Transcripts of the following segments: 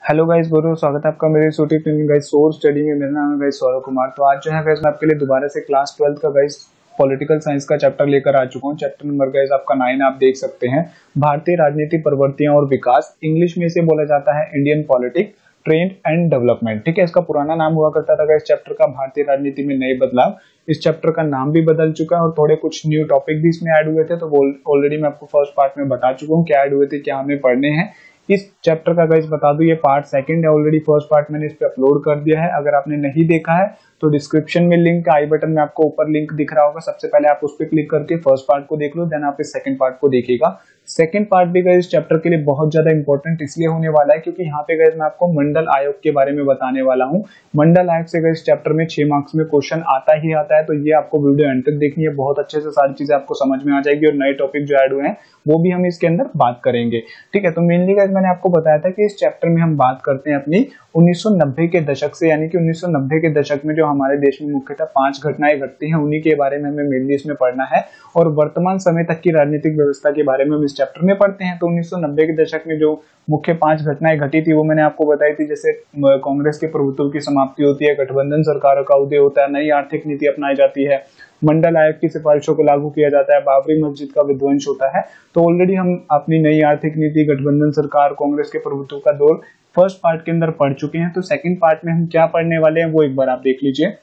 Hello guys, बहुत बहुत स्वागत है आपका मेरे YouTube channel guys source study में। मेरा नाम है गाइस सौरभ कुमार। तो आज जो है गाइस मैं आपके लिए दोबारा से क्लास 12 का गाइस पॉलिटिकल साइंस का चैप्टर लेकर आ चुका हूँ। चैप्टर नंबर गाइस आपका 9 आप देख सकते हैं, भारतीय राजनीति प्रवृत्तियां और विकास। इंग्लिश में इसे बोला जाता है Indian politics trend and development. ठीक है, इसका पुराना नाम हुआ करता था गाइस चैप्टर का भारतीय राजनीति में नए बदलाव। इस चैप्टर का नाम भी बदल चुका है और थोड़े कुछ न्यू टॉपिक भी इसमें ऐड हुए थे। तो ऑलरेडी मैं आपको फर्स्ट पार्ट में बता चुका हूँ क्या ऐड हुए थे, क्या हमें पढ़ने हैं। इस चैप्टर का गाइस बता दूं, ये पार्ट सेकंड है। ऑलरेडी फर्स्ट पार्ट मैंने इस पे अपलोड कर दिया है। अगर आपने नहीं देखा है तो डिस्क्रिप्शन में लिंक, आई बटन में आपको ऊपर लिंक दिख रहा होगा, सबसे पहले आप उस पर क्लिक करके फर्स्ट पार्ट को देख लो, देन आप इस सेकंड पार्ट को देखिएगा। सेकंड पार्ट भी गाइस चैप्टर के लिए बहुत ज्यादा इंपॉर्टेंट इसलिए होने वाला है क्योंकि यहाँ पे गाइस मैं आपको मंडल आयोग के बारे में बताने वाला हूँ। मंडल आयोग से गाइस चैप्टर में 6 मार्क्स में क्वेश्चन आता ही आता है। तो ये आपको वीडियो एंड तक देखनी है, बहुत अच्छे से सारी चीजें आपको समझ में आ जाएगी और नए टॉपिक जो ऐड हुए हैं वो भी हम इसके अंदर बात करेंगे। ठीक है, तो मेनली गाइस मैंने आपको बताया था कि इस चैप्टर में हम बात करते हैं अपनी 1990 के दशक से, यानी कि 1990 के दशक में जो हमारे देश में मुख्यतः 5 घटनाएं घटती हैं उन्हीं के बारे में हमें मेनली इसमें पढ़ना है। और वर्तमान समय तक की राजनीतिक व्यवस्था के बारे में हम इस चैप्टर में पढ़ते हैं। तो 1990 के दशक में जो मुख्य 5 घटनाएं घटी थी वो मैंने आपको बताई थी। जैसे कांग्रेस के प्रभुत्व की समाप्ति होती है, गठबंधन सरकारों का उदय होता है, नई आर्थिक नीति अपनाई जाती है, मंडल आयोग की सिफारिशों को लागू किया जाता है, बाबरी मस्जिद का विध्वंस होता है। तो ऑलरेडी हम अपनी नई आर्थिक नीति, गठबंधन सरकार, कांग्रेस के प्रभुत्व का दौर फर्स्ट पार्ट के अंदर पढ़ चुके हैं। तो सेकंड पार्ट में हम क्या पढ़ने वाले हैं वो एक बार आप देख लीजिए।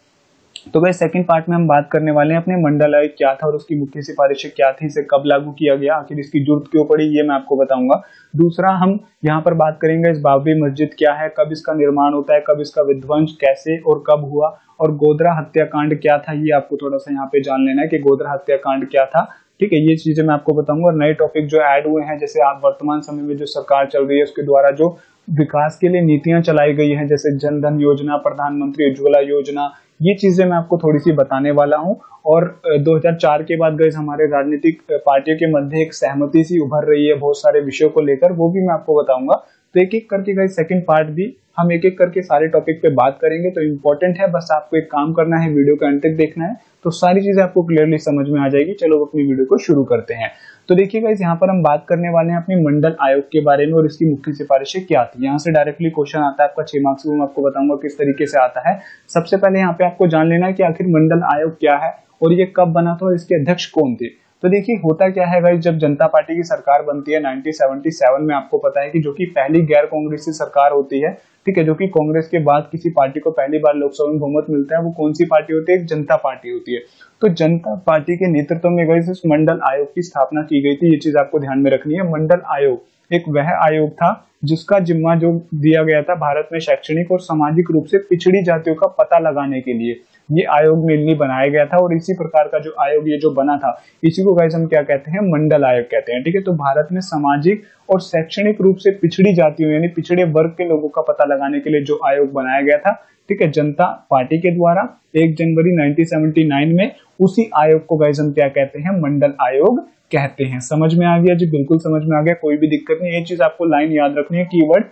तो गाइस सेकंड पार्ट में हम बात करने वाले हैं अपने मंडल आयोग क्या था और उसकी मुख्य सिफारिशें क्या थी, इसे कब लागू किया गया, आखिर इसकी जरूरत क्यों पड़ी, ये मैं आपको बताऊंगा। दूसरा हम यहाँ पर बात करेंगे इस बाबरी मस्जिद क्या है, कब इसका निर्माण होता है, कब इसका विध्वंस कैसे और कब हुआ, और गोधरा हत्याकांड क्या था, ये आपको थोड़ा सा यहाँ पे जान लेना है कि गोधरा हत्याकांड क्या था। ठीक है, ये चीजें मैं आपको बताऊंगा। और नए टॉपिक जो ऐड हुए हैं, जैसे आप वर्तमान समय में जो सरकार चल रही है उसके द्वारा जो विकास के लिए नीतियां चलाई गई हैं, जैसे जन धन योजना, प्रधानमंत्री उज्ज्वला योजना, ये चीजें मैं आपको थोड़ी सी बताने वाला हूं। और 2004 के बाद गए हमारे राजनीतिक पार्टियों के मध्य एक सहमति सी उभर रही है बहुत सारे विषयों को लेकर, वो भी मैं आपको बताऊंगा। तो एक एक करके गए सेकंड पार्ट भी हम एक एक करके सारे टॉपिक पे बात करेंगे। तो इंपॉर्टेंट है, बस आपको एक काम करना है, वीडियो का अंत तक देखना है, तो सारी चीजें आपको क्लियरली समझ में आ जाएगी। चलो अपनी वीडियो को शुरू करते हैं। तो देखिए गाइस, यहाँ पर हम बात करने वाले हैं अपनी मंडल आयोग के बारे में और इसकी मुख्य सिफारिशें क्या थी। यहाँ से डायरेक्टली क्वेश्चन आता है आपका 6 मार्क्स में, मैं आपको बताऊंगा किस तरीके से आता है। सबसे पहले यहाँ पे आपको जान लेना है कि आखिर मंडल आयोग क्या है और ये कब बना था और इसके अध्यक्ष कौन थे। तो देखिए होता क्या है गाइस, जब जनता पार्टी की सरकार बनती है 1977 में, आपको पता है कि जो कि पहली गैर कांग्रेसी सरकार होती है। ठीक है, जो कि कांग्रेस के बाद किसी पार्टी को पहली बार लोकसभा में बहुमत मिलता है, वो कौन सी पार्टी होती है, एक जनता पार्टी होती है। तो जनता पार्टी के नेतृत्व में गाइस इस मंडल आयोग की स्थापना की गई थी। ये चीज आपको ध्यान में रखनी है। मंडल आयोग एक वह आयोग था जिसका जिम्मा जो दिया गया था भारत में शैक्षणिक और सामाजिक रूप से पिछड़ी जातियों का पता लगाने के लिए ये आयोग मेनली बनाया गया था। और इसी प्रकार का जो आयोग ये जो बना था, इसी को गाइस हम क्या कहते हैं, मंडल आयोग कहते हैं। ठीक है, तो भारत में सामाजिक और शैक्षणिक रूप से पिछड़ी जातियों यानी पिछड़े वर्ग के लोगों का पता लगाने के लिए जो आयोग बनाया गया था, ठीक है, जनता पार्टी के द्वारा 1 जनवरी 1979 में, उसी आयोग को गाइस हम क्या कहते हैं, मंडल आयोग कहते हैं। समझ में आ गया जी? बिल्कुल समझ में आ गया, कोई भी दिक्कत नहीं। ये चीज आपको लाइन याद रखनी है, कीवर्ड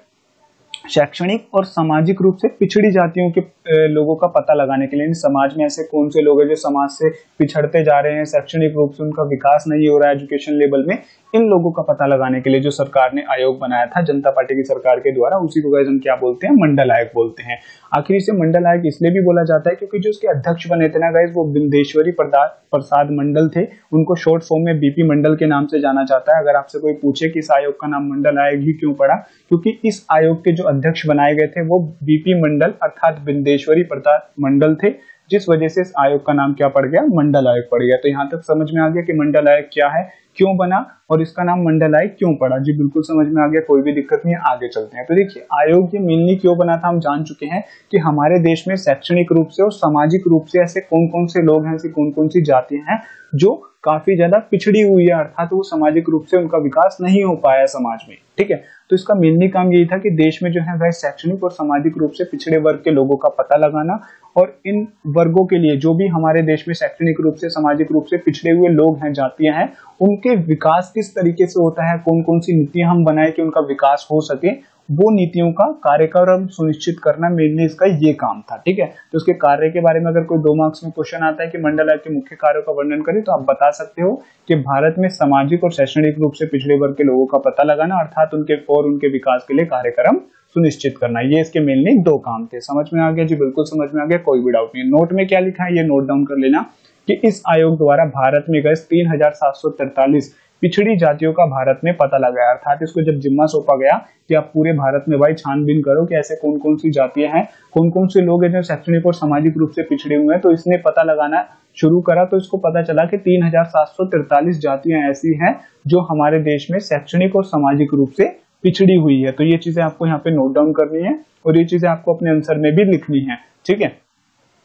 शैक्षणिक और सामाजिक रूप से पिछड़ी जातियों के लोगों का पता लगाने के लिए। समाज में ऐसे कौन से लोग हैं जो समाज से पिछड़ते जा रहे हैं, शैक्षणिक रूप से उनका विकास नहीं हो रहा है एजुकेशन लेवल में, इन लोगों का पता लगाने के लिए जो सरकार ने आयोग बनाया था जनता पार्टी की सरकार के द्वारा, उसी को गाइस हम क्या बोलते हैं, मंडल आयोग बोलते हैं। आखिर इसे मंडल आयोग इसलिए भी बोला जाता है क्योंकि जो उसके अध्यक्ष बने थे ना गाइस, वो बिंदेश्वरी प्रसाद मंडल थे। उनको शॉर्ट फॉर्म में बीपी मंडल के नाम से जाना जाता है। अगर आपसे कोई पूछे कि इस आयोग का नाम मंडल आयोग ही क्यों पड़ा, क्योंकि इस आयोग के जो अध्यक्ष बनाए गए थे वो बीपी मंडल अर्थात बिंदेश्वरी प्रसाद मंडल थे, जिस वजह से इस आयोग का नाम क्या पड़ गया, मंडल आयोग पड़ गया। तो यहाँ तक समझ में आ गया कि मंडल आयोग क्या है, क्यों बना और इसका नाम मंडल आयोग क्यों पड़ा। जी बिल्कुल समझ में आ गया, कोई भी दिक्कत नहीं है, आगे चलते हैं। तो देखिए आयोग ये मेनली क्यों बना था हम जान चुके हैं कि हमारे देश में शैक्षणिक रूप से और सामाजिक रूप से ऐसे कौन कौन से लोग हैं, ऐसी कौन कौन सी जातियां हैं जो काफी ज्यादा पिछड़ी हुई है, अर्थात वो सामाजिक रूप से उनका विकास नहीं हो पाया समाज में। ठीक है, तो इसका मेनली काम यही था कि देश में जो है वह शैक्षणिक और सामाजिक रूप से पिछड़े वर्ग के लोगों का पता लगाना, और इन वर्गों के लिए जो भी हमारे देश में शैक्षणिक रूप से सामाजिक रूप से पिछड़े हुए लोग हैं, जातियां हैं, उनके विकास किस तरीके से होता है, कौन कौन सी नीतियां हम बनाए कि उनका विकास हो सके, वो नीतियों का कार्यक्रम सुनिश्चित करना मेनली इसका ये काम था। ठीक है, तो उसके कार्य के बारे में अगर कोई 2 मार्क्स में क्वेश्चन आता है कि मंडल आयोग के मुख्य कार्यों का वर्णन करें, तो आप बता सकते हो कि भारत में सामाजिक और शैक्षणिक रूप से पिछड़े वर्ग के लोगों का पता लगाना, अर्थात उनके विकास के लिए कार्यक्रम सुनिश्चित करना। ये इसके मेनली 2 काम थे। समझ में आ गया जी? बिल्कुल समझ में आ गया, कोई भी डाउट नहीं है। नोट में क्या लिखा है ये नोट डाउन कर लेना कि इस आयोग द्वारा भारत में गए 3743 पिछड़ी जातियों का भारत में पता लगाया। अर्थात इसको जब जिम्मा सौंपा गया कि आप पूरे भारत में भाई छानबीन करो कि ऐसे कौन कौन सी जातियां हैं, कौन कौन से लोग हैं जो शैक्षणिक और सामाजिक रूप से पिछड़े हुए हैं, तो इसने पता लगाना शुरू करा। तो इसको पता चला कि 3743 जातियां ऐसी हैं जो हमारे देश में शैक्षणिक और सामाजिक रूप से पिछड़ी हुई है। तो ये चीजें आपको यहाँ पे नोट डाउन करनी है और ये चीजें आपको अपने आंसर में भी लिखनी है। ठीक है,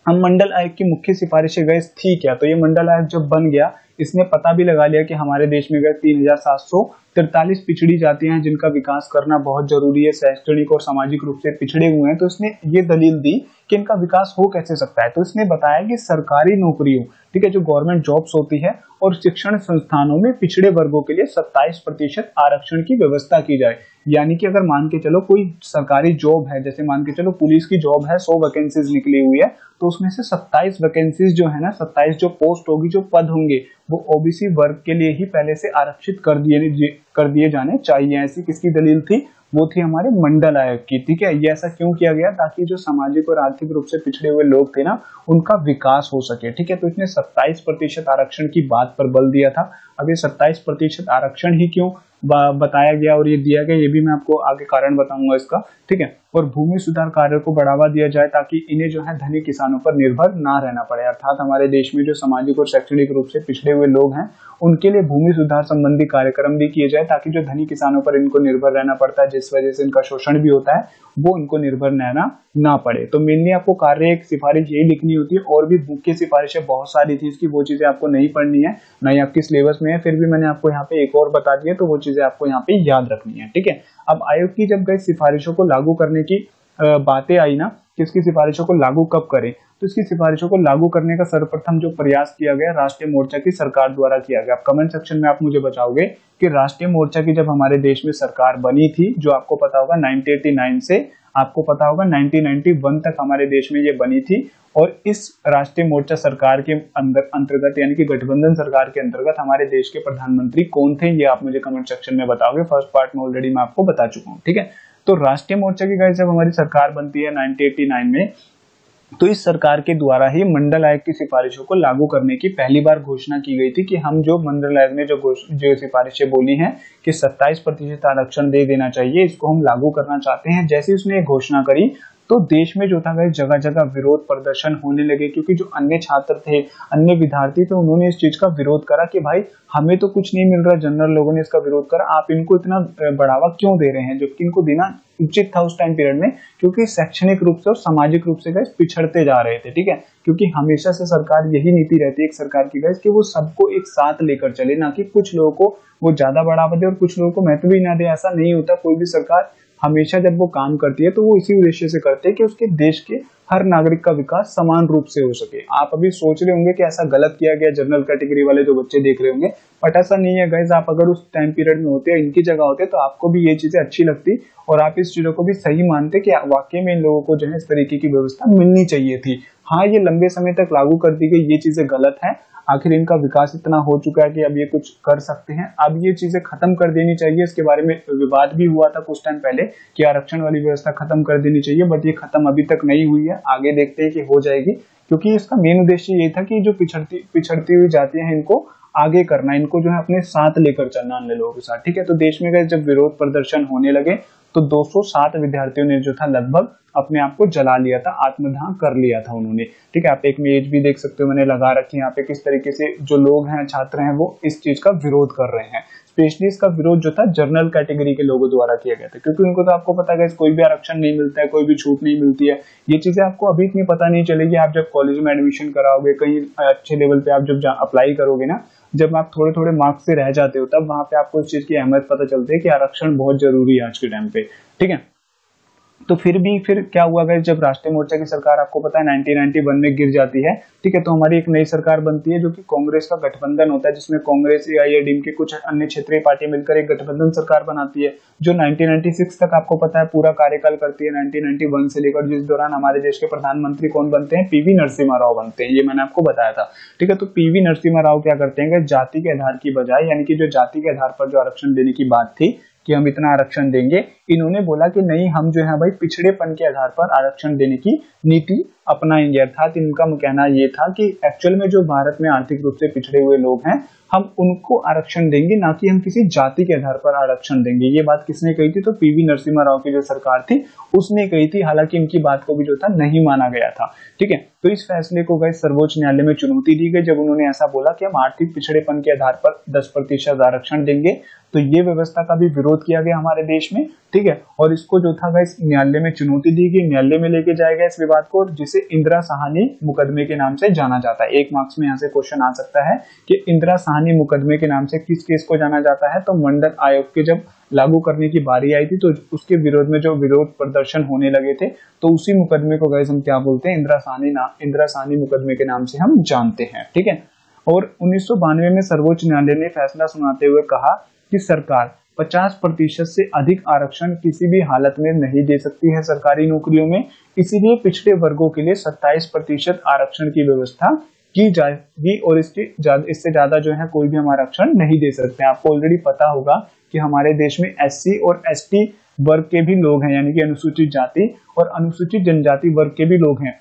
हम मंडल आयोग की मुख्य सिफारिशें गए थी क्या, तो ये मंडल आयोग जब बन गया इसने पता भी लगा लिया कि हमारे देश में गए 3743 पिछड़ी जातियां हैं जिनका विकास करना बहुत जरूरी है, शैक्षणिक और सामाजिक रूप से पिछड़े हुए हैं। तो इसने ये दलील दी कि इनका विकास हो कैसे सकता है। तो इसने बताया कि सरकारी नौकरियों, ठीक है, जो गवर्नमेंट जॉब्स होती है और शिक्षण संस्थानों में पिछड़े वर्गों के लिए 27% आरक्षण की व्यवस्था की जाए। यानी कि अगर मान के चलो कोई सरकारी जॉब है, जैसे मान के चलो पुलिस की जॉब है, 100 वैकेंसीज निकली हुई है, तो उसमें से 27 वैकेंसीज जो है ना, 27 जो पोस्ट होगी, जो पद होंगे, वो ओबीसी वर्ग के लिए ही पहले से आरक्षित कर दिए जाने चाहिए। ऐसी किसकी दलील थी? वो थी हमारे मंडल आयोग की। ठीक है, ये ऐसा क्यों किया गया? ताकि जो सामाजिक और आर्थिक रूप से पिछड़े हुए लोग थे ना, उनका विकास हो सके। ठीक है, तो इसने 27% आरक्षण की बात पर बल दिया था। अब ये 27% आरक्षण ही क्यों बताया गया और ये दिया गया, ये भी मैं आपको आगे कारण बताऊंगा इसका। ठीक है, और भूमि सुधार कार्य को बढ़ावा दिया जाए ताकि इन्हें जो है धनी किसानों पर निर्भर ना रहना पड़े। अर्थात हमारे देश में जो सामाजिक और शैक्षणिक रूप से पिछड़े हुए लोग हैं उनके लिए भूमि सुधार संबंधी कार्यक्रम भी किए जाए ताकि जो धनी किसानों पर इनको निर्भर रहना पड़ता है, जिस वजह से इनका शोषण भी होता है, वो इनको निर्भर रहना ना पड़े। तो मेनली आपको कार्य एक सिफारिश यही लिखनी होती है। और भी मुख्य सिफारिशें बहुत सारी थी इसकी, वो चीजें आपको नहीं पढ़नी है, ना ही आपकी सिलेबस में है, फिर भी मैंने आपको यहाँ पे एक और बता दी है, तो वो चीजें आपको यहाँ पे याद रखनी है। ठीक है, अब आयोग की जब गई सिफारिशों को लागू करने की बातें आई ना कि इसकी सिफारिशों को लागू कब करें, तो इसकी सिफारिशों को लागू करने का सर्वप्रथम जो प्रयास किया गया राष्ट्रीय मोर्चा की सरकार द्वारा किया गया। आप कमेंट सेक्शन में आप मुझे बताओगे कि राष्ट्रीय मोर्चा की जब हमारे देश में सरकार बनी थी, जो आपको पता होगा 1989 से आपको पता होगा 1991 तक हमारे देश में ये बनी थी। और इस राष्ट्रीय मोर्चा सरकार के अंतर्गत यानी कि गठबंधन सरकार के अंतर्गत हमारे देश के प्रधानमंत्री कौन थे, ये आप मुझे कमेंट सेक्शन में बताओगे। फर्स्ट पार्ट में ऑलरेडी मैं आपको बता चुका हूँ। ठीक है, तो राष्ट्रीय मोर्चा की गाइस जब हमारी सरकार बनती है 1989 में, तो इस सरकार के द्वारा ही मंडल आयोग की सिफारिशों को लागू करने की पहली बार घोषणा की गई थी कि हम जो मंडल आयोग ने जो सिफारिशें बोली हैं कि 27% आरक्षण दे देना चाहिए, इसको हम लागू करना चाहते हैं। जैसे उसने घोषणा करी तो देश में जो था जगह जगह विरोध प्रदर्शन होने लगे, क्योंकि जो अन्य छात्र थे, अन्य विद्यार्थी थे, उन्होंने इस चीज का विरोध करा कि भाई हमें तो कुछ नहीं मिल रहा। जनरल लोगों ने इसका विरोध करा, आप इनको इतना बढ़ावा क्यों दे रहे हैं, जबकि इनको देना उचित था उस टाइम पीरियड में, क्योंकि शैक्षणिक रूप से और सामाजिक रूप से गैस पिछड़ते जा रहे थे। ठीक है, क्योंकि हमेशा से सरकार यही नीति रहती है एक सरकार की गैस कि वो सबको एक साथ लेकर चले, ना कि कुछ लोगों को वो ज्यादा बढ़ावा दे और कुछ लोगों को महत्व भी ना दे। ऐसा नहीं होता। कोई भी सरकार हमेशा जब वो काम करती है तो वो इसी उद्देश्य से करते हैं कि उसके देश के हर नागरिक का विकास समान रूप से हो सके। आप अभी सोच रहे होंगे कि ऐसा गलत किया गया जनरल कैटेगरी वाले जो बच्चे देख रहे होंगे, बट ऐसा नहीं है गाइस। आप अगर उस टाइम पीरियड में होते, इनकी जगह होते, तो आपको भी ये चीजें अच्छी लगती और आप इस चीजों को भी सही मानते कि वाकई में इन लोगों को जो है इस तरीके की व्यवस्था मिलनी चाहिए थी। हाँ, ये लंबे समय तक लागू कर दी गई, ये चीजें गलत है। आखिर इनका विकास इतना हो चुका है कि अब ये कुछ कर सकते हैं, अब ये चीजें खत्म कर देनी चाहिए। इसके बारे में विवाद भी हुआ था कुछ टाइम पहले कि आरक्षण वाली व्यवस्था खत्म कर देनी चाहिए, बट ये खत्म अभी तक नहीं हुई है। आगे देखते हैं कि हो जाएगी, क्योंकि इसका मेन उद्देश्य ये था कि जो पिछड़ती हुई जातियां हैं इनको आगे करना, इनको जो है अपने साथ लेकर चलना अन्य लोगों के साथ। ठीक है, तो देश में जब विरोध प्रदर्शन होने लगे तो 207 विद्यार्थियों ने जो था लगभग अपने आप को जला लिया था, आत्मदाह कर लिया था उन्होंने। ठीक है, आप एक इमेज भी देख सकते हो, मैंने लगा रखी है यहाँ पे, किस तरीके से जो लोग हैं, छात्र हैं, वो इस चीज का विरोध कर रहे हैं। स्पेशली इसका विरोध जो था जनरल कैटेगरी के लोगों द्वारा किया गया था, क्योंकि उनको तो आपको पता है कोई भी आरक्षण नहीं मिलता है, कोई भी छूट नहीं मिलती है। ये चीजें आपको अभी इतनी पता नहीं चलेगी। आप जब कॉलेज में एडमिशन कराओगे, कहीं अच्छे लेवल पे आप जब अप्लाई करोगे ना, जब आप थोड़े थोड़े मार्क्स से रह जाते हो, तब वहां पे आपको इस चीज की अहमियत पता चलती है कि आरक्षण बहुत जरूरी है आज के टाइम पे। ठीक है, तो फिर क्या हुआ गया, जब राष्ट्रीय मोर्चा की सरकार आपको पता है 1991 में गिर जाती है। ठीक है, तो हमारी एक नई सरकार बनती है जो कि कांग्रेस का गठबंधन होता है, जिसमें कांग्रेस, एआईएडीएमके के कुछ अन्य क्षेत्रीय पार्टी मिलकर एक गठबंधन सरकार बनाती है, जो 1996 तक आपको पता है पूरा कार्यकाल करती है, 1991 से लेकर, जिस दौरान हमारे देश के प्रधानमंत्री कौन बनते हैं, पीवी नरसिम्हा राव बनते हैं। ये मैंने आपको बताया था। ठीक है, तो पीवी नरसिम्हा राव क्या करते हैं, जाति के आधार की बजाय, यानी कि जो जाति के आधार पर जो आरक्षण देने की बात थी, कि हम इतना आरक्षण देंगे। इन्होंने बोला कि नहीं, हम जो है भाई पिछड़ेपन के आधार पर आरक्षण देने की नीति अपनाएंगे। अर्थात इनका कहना ये था कि एक्चुअल में जो भारत में आर्थिक रूप से पिछड़े हुए लोग हैं, हम उनको आरक्षण देंगे, ना कि हम किसी जाति के आधार पर आरक्षण देंगे। ये बात किसने कही थी? तो पीवी नरसिम्हा राव की जो सरकार थी उसने कही थी। हालांकि इनकी बात को भी जो था नहीं माना गया था। ठीक है, तो इस फैसले को गए सर्वोच्च न्यायालय में चुनौती दी गई जब उन्होंने ऐसा बोला कि हम आर्थिक पिछड़ेपन के आधार पर 10% आरक्षण देंगे। तो ये व्यवस्था का भी विरोध किया गया हमारे देश में। ठीक है, और इसको जो था इस न्यायालय में चुनौती दी गई, न्यायालय में लेके जाएगा इस विवाद को, जिसे इंदिरा साहनी मुकदमे के नाम से जाना जाता है। 1 मार्क्स में यहाँ से क्वेश्चन आ सकता है कि इंदिरा साहनी मुकदमे के नाम से किस केस को जाना जाता है? तो मंडल आयोग के जब लागू करने की बारी आई थी तो उसके विरोध में जो विरोध प्रदर्शन होने लगे थे, तो उसी मुकदमे को गाइस हम क्या बोलते हैं? इंदिरा साहनी मुकदमे के नाम से हम जानते हैं। ठीक है, और 1992 में सर्वोच्च न्यायालय ने फैसला सुनाते हुए कहा कि सरकार 50% से अधिक आरक्षण किसी भी हालत में नहीं दे सकती है सरकारी नौकरियों में। इसीलिए पिछड़े वर्गों के लिए 27% आरक्षण की व्यवस्था की जाएगी और इससे ज्यादा जो है कोई भी हम आरक्षण नहीं दे सकते। आपको ऑलरेडी पता होगा कि हमारे देश में एससी और एसटी वर्ग के भी लोग हैं, यानी कि अनुसूचित जाति और अनुसूचित जनजाति वर्ग के भी लोग हैं।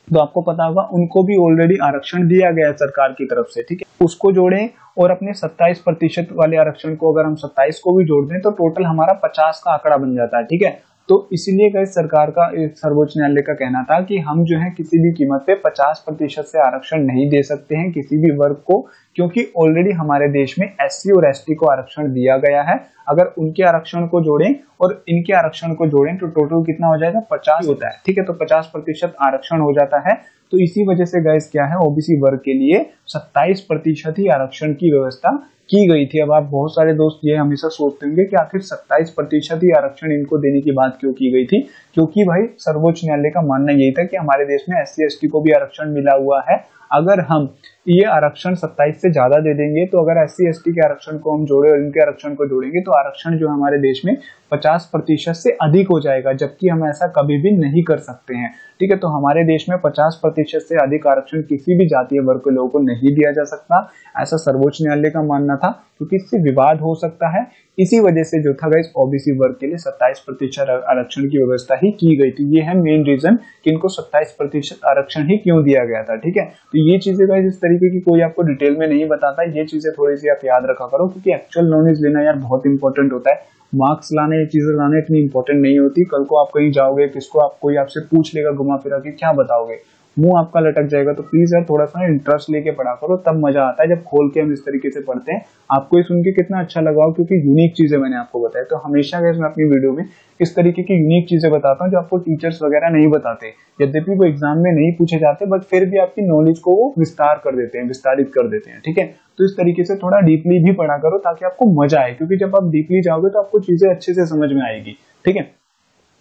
तो आपको पता होगा उनको भी ऑलरेडी आरक्षण दिया गया है सरकार की तरफ से। ठीक है, उसको जोड़ें और अपने 27% वाले आरक्षण को अगर हम 27 को भी जोड़ दें तो टोटल हमारा 50 का आंकड़ा बन जाता है। ठीक है, तो इसीलिए गाइस सरकार का, सर्वोच्च न्यायालय का कहना था कि हम जो है किसी भी कीमत पे 50% से आरक्षण नहीं दे सकते हैं किसी भी वर्ग को, क्योंकि ऑलरेडी हमारे देश में एससी और एसटी को आरक्षण दिया गया है। अगर उनके आरक्षण को जोड़ें और इनके आरक्षण को जोड़ें तो टोटल कितना हो जाएगा? 50 होता है। ठीक है, तो 50% आरक्षण हो जाता है। तो इसी वजह से गाइस क्या है, ओबीसी वर्ग के लिए 27% ही आरक्षण की व्यवस्था की गई थी। अब आप बहुत सारे दोस्त ये हमेशा सोचते होंगे कि आखिर 27% ही आरक्षण इनको देने की बात क्यों की गई थी? क्योंकि भाई सर्वोच्च न्यायालय का मानना यही था कि हमारे देश में एससी एसटी को भी आरक्षण मिला हुआ है। अगर हम ये आरक्षण 27 से ज्यादा दे देंगे तो अगर एससी एसटी के आरक्षण को हम जोड़े और इनके आरक्षण को जोड़ेंगे तो आरक्षण जो हमारे देश में 50% से अधिक हो जाएगा, जबकि हम ऐसा कभी भी नहीं कर सकते हैं। ठीक है, तो हमारे देश में 50% से अधिक आरक्षण किसी भी जातीय वर्ग के लोगों को नहीं दिया जा सकता, ऐसा सर्वोच्च न्यायालय का मानना था, क्योंकि इससे विवाद हो सकता है। इसी वजह से जो था गाइस ओबीसी वर्ग के लिए 27% आरक्षण की व्यवस्था ही की गई थी। ये है मेन रीजन कि इनको 27% आरक्षण ही क्यों दिया गया था। ठीक है, तो ये चीजें गाइस इस तरीके की कोई आपको डिटेल में नहीं बताता, ये चीजें थोड़ी सी आप याद रखा करो, क्योंकि एक्चुअल नॉलेज लेना यार बहुत इंपॉर्टेंट होता है। मार्क्स लाने, ये चीजें लाने इतनी इंपॉर्टेंट नहीं होती। कल को आप कहीं जाओगे, कोई आपसे पूछ लेगा घुमा फिरा के, क्या बताओगे, मुंह आपका लटक जाएगा। तो प्लीज यार थोड़ा सा इंटरेस्ट लेके पढ़ा करो, तब मजा आता है जब खोल के हम इस तरीके से पढ़ते हैं। आपको ये सुन के कितना अच्छा लगा, क्योंकि यूनिक चीजें मैंने आपको बताई। तो हमेशा मैं अपनी वीडियो में इस तरीके की यूनिक चीजें बताता हूँ जो आपको टीचर्स वगैरह नहीं बताते। यद्यपि वो एग्जाम में नहीं पूछे जाते, बट फिर भी आपकी नॉलेज को वो विस्तारित कर देते हैं। ठीक है, तो इस तरीके से थोड़ा डीपली भी पढ़ा करो ताकि आपको मजा आए, क्योंकि जब आप डीपली जाओगे तो आपको चीजें अच्छे से समझ में आएगी। ठीक है,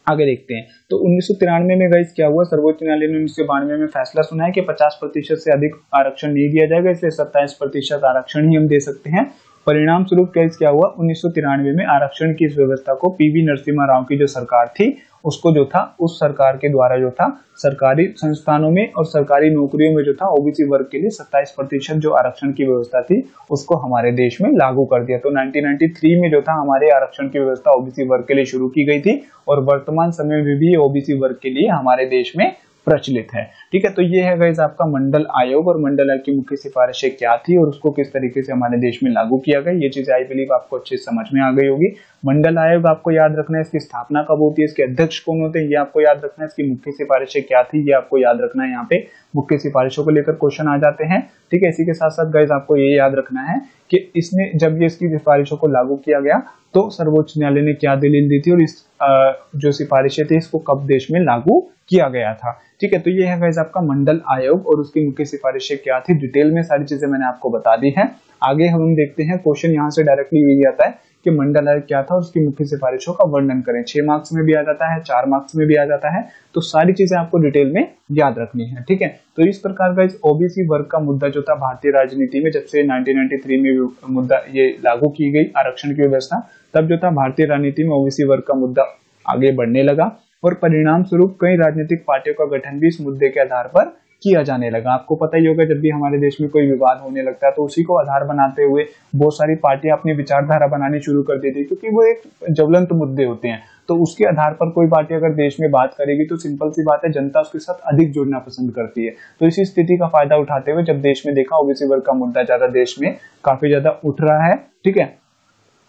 आगे देखते हैं। तो 1993 में गाइस क्या हुआ, सर्वोच्च न्यायालय ने 1992 में फैसला सुनाया कि 50% से अधिक आरक्षण नहीं दिया जाएगा, इसलिए 27% आरक्षण ही हम दे सकते हैं। परिणाम स्वरूप गाइस क्या हुआ, 1993 में आरक्षण की इस व्यवस्था को पीवी नरसिम्हा राव की जो सरकार थी उसको जो था, उस सरकार के द्वारा जो था सरकारी संस्थानों में और सरकारी नौकरियों में जो था ओबीसी वर्ग के लिए 27% जो आरक्षण की व्यवस्था थी उसको हमारे देश में लागू कर दिया। तो 1993 में जो था हमारे आरक्षण की व्यवस्था ओबीसी वर्ग के लिए शुरू की गई थी और वर्तमान समय में भी ओबीसी वर्ग के लिए हमारे देश में प्रचलित है। ठीक है, तो ये है गाइस आपका मंडल आयोग, और मंडल आयोग की मुख्य सिफारिशें क्या थी और उसको किस तरीके से हमारे देश में लागू किया गया। ये चीज आई बिलीव आपको अच्छे से समझ में आ गई होगी। मंडल आयोग आपको याद रखना है, इसकी स्थापना कब होती है, इसके अध्यक्ष कौन होते हैं ये आपको याद रखना है, इसकी मुख्य सिफारिशें क्या थी ये आपको याद रखना है। यहाँ पे मुख्य सिफारिशों को लेकर क्वेश्चन आ जाते हैं। ठीक है, इसी के साथ साथ गाइस आपको ये याद रखना है कि इसने जब ये इसकी सिफारिशों को लागू किया गया तो सर्वोच्च न्यायालय ने क्या दलील दी थी और इस जो सिफारिशें थी इसको कब देश में लागू किया गया था। ठीक है, तो ये है गाइस आपका मंडल आयोग और उसकी मुख्य सिफारिशें क्या थी। डिटेल में सारी चीजें मैंने आपको बता दी है। आगे हम देखते हैं, क्वेश्चन यहाँ से डायरेक्टली यही आता है कि मंडल आयोग क्या था और उसकी मुख्य सिफारिशों का वर्णन करें। 6 मार्क्स में भी आ जाता है, 4 मार्क्स में भी आ जाता है, तो सारी चीजें आपको डिटेल में याद रखनी है। ठीक है, तो इस प्रकार का इस ओबीसी वर्ग का मुद्दा जो था भारतीय राजनीति में जब से 1993 में मुद्दा ये लागू की गई आरक्षण की व्यवस्था, तब जो था भारतीय राजनीति में ओबीसी वर्ग का मुद्दा आगे बढ़ने लगा और परिणाम स्वरूप कई राजनीतिक पार्टियों का गठन भी इस मुद्दे के आधार पर किया जाने लगा। आपको पता ही होगा जब भी हमारे देश में कोई विवाद होने लगता है तो उसी को आधार बनाते हुए बहुत सारी पार्टियां अपनी विचारधारा बनानी शुरू कर देती है, क्योंकि वो एक ज्वलंत मुद्दे होते हैं। तो उसके आधार पर कोई पार्टी अगर देश में बात करेगी तो सिंपल सी बात है, जनता उसके साथ अधिक जुड़ना पसंद करती है। तो इसी स्थिति का फायदा उठाते हुए जब देश में देखा ओबीसी वर्ग का मुद्दा ज्यादा देश में काफी ज्यादा उठ रहा है, ठीक है,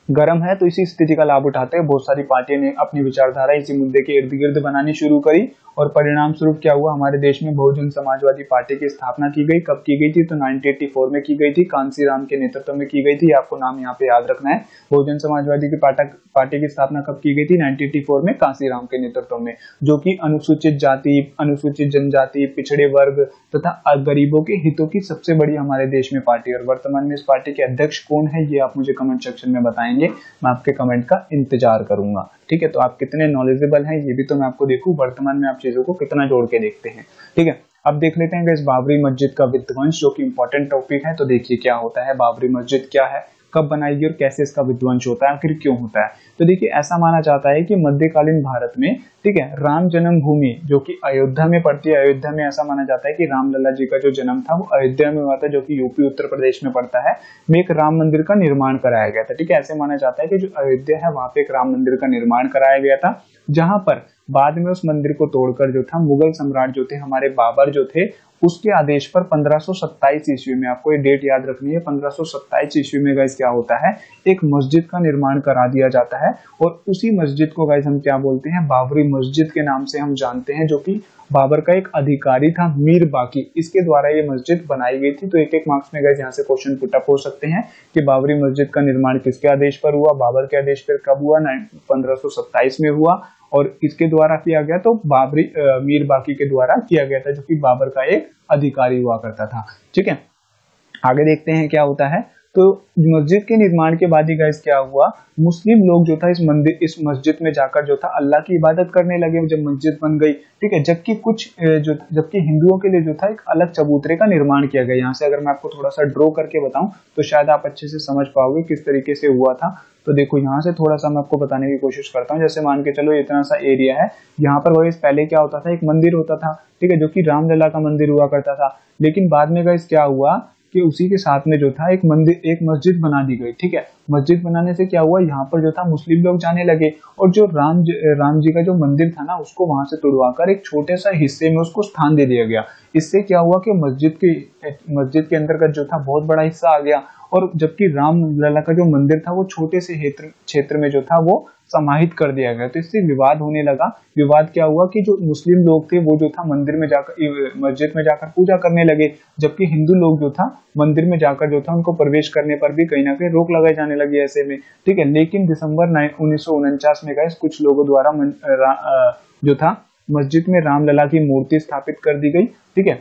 गर्म है, तो इसी स्थिति का लाभ उठाते हुए बहुत सारी पार्टियों ने अपनी विचारधारा इसी मुद्दे के इर्द गिर्द बनानी शुरू करी। और परिणाम स्वरूप क्या हुआ, हमारे देश में बहुजन समाजवादी पार्टी की स्थापना की गई। कब की गई थी, तो 1984 में की गई थी, कांसीराम के नेतृत्व में की गई थी। आपको नाम यहाँ पे याद रखना है। बहुजन समाजवादी की पार्टी की स्थापना कब की गई थी, 1984 में कांसीराम के नेतृत्व में, जो कि अनुसूचित जाति, अनुसूचित जनजाति, पिछड़े वर्ग तथा गरीबों के हितों की सबसे बड़ी हमारे देश में पार्टी। और वर्तमान में इस पार्टी के अध्यक्ष कौन है, ये आप मुझे कमेंट सेक्शन में बताएंगे, मैं आपके कमेंट का इंतजार करूंगा, ठीक है। तो आप कितने नॉलेजेबल हैं ये भी तो मैं आपको देखूं, वर्तमान में आप चीजों को कितना जोड़ के देखते हैं, ठीक है। अब देख लेते हैं इस बाबरी मस्जिद का विध्वंस, जो कि इंपॉर्टेंट टॉपिक है। तो देखिए क्या होता है, बाबरी मस्जिद क्या है, कब बनाई गई और कैसे इसका विध्वंस होता है, आखिर क्यों होता है। तो देखिए ऐसा माना जाता है कि मध्यकालीन भारत में, ठीक है, राम जन्मभूमि जो कि अयोध्या में पड़ती है, अयोध्या में ऐसा माना जाता है कि रामलला जी का जो जन्म था वो अयोध्या में हुआ था, जो कि यूपी उत्तर प्रदेश में पड़ता है, में एक राम मंदिर का निर्माण कराया गया था, ठीक है। ऐसे माना जाता है कि जो अयोध्या है वहां पे एक राम मंदिर का निर्माण कराया गया था, जहां पर बाद में उस मंदिर को तोड़कर जो था मुगल सम्राट जो थे हमारे बाबर जो थे, उसके आदेश पर 1527 ईस्वी में, आपको ये डेट याद रखनी है, 1527 ईस्वी में गाइस क्या होता है, एक मस्जिद का निर्माण करा दिया जाता है। और उसी मस्जिद को गाइस हम क्या बोलते हैं, बाबरी मस्जिद के नाम से हम जानते हैं, जो कि बाबर का एक अधिकारी था मीर बाकी, इसके द्वारा ये मस्जिद बनाई गई थी। तो एक एक मार्क्स में गाइस यहाँ से क्वेश्चन पुट अप हो सकते हैं कि बाबरी मस्जिद का निर्माण किसके आदेश पर हुआ, बाबर के आदेश पर कब हुआ, 1527 में हुआ, और इसके द्वारा किया गया तो बाबरी मीर बाकी के द्वारा किया गया था, जो कि बाबर का एक अधिकारी हुआ करता था, ठीक है। आगे देखते हैं क्या होता है। तो मस्जिद के निर्माण के बाद ही गाइस क्या हुआ, मुस्लिम लोग जो था इस मस्जिद में जाकर जो था अल्लाह की इबादत करने लगे जब मस्जिद बन गई, ठीक है। जबकि हिंदुओं के लिए जो था एक अलग चबूतरे का निर्माण किया गया। यहाँ से अगर मैं आपको थोड़ा सा ड्रॉ करके बताऊं तो शायद आप अच्छे से समझ पाओगे किस तरीके से हुआ था। तो देखो यहाँ से थोड़ा सा मैं आपको बताने की कोशिश करता हूँ। जैसे मान के चलो इतना सा एरिया है, यहाँ पर गाइस पहले क्या होता था, एक मंदिर होता था, ठीक है, जो कि रामलला का मंदिर हुआ करता था। लेकिन बाद में गाइस क्या हुआ कि उसी के साथ में जो था एक मस्जिद बना दी गई, ठीक है। मस्जिद बनाने से क्या हुआ, यहाँ पर जो था मुस्लिम लोग जाने लगे, और जो राम जी का जो मंदिर था ना, उसको वहां से तुड़वाकर एक छोटे सा हिस्से में उसको स्थान दे दिया गया। इससे क्या हुआ कि मस्जिद के अंतर्गत जो था बहुत बड़ा हिस्सा आ गया, और जबकि राम लला का जो मंदिर था वो छोटे से क्षेत्र में जो था वो समाहित कर दिया गया। तो इससे विवाद होने लगा। विवाद क्या हुआ कि जो मुस्लिम लोग थे वो जो था मंदिर में जाकर, मस्जिद में जाकर पूजा करने लगे, जबकि हिंदू लोग जो था मंदिर में जाकर जो था उनको प्रवेश करने पर भी कहीं ना कहीं रोक लगाई जाने लगी ऐसे में, ठीक है। लेकिन दिसंबर 1949 में गाइस कुछ लोगों द्वारा जो था मस्जिद में रामलला की मूर्ति स्थापित कर दी गई, ठीक है।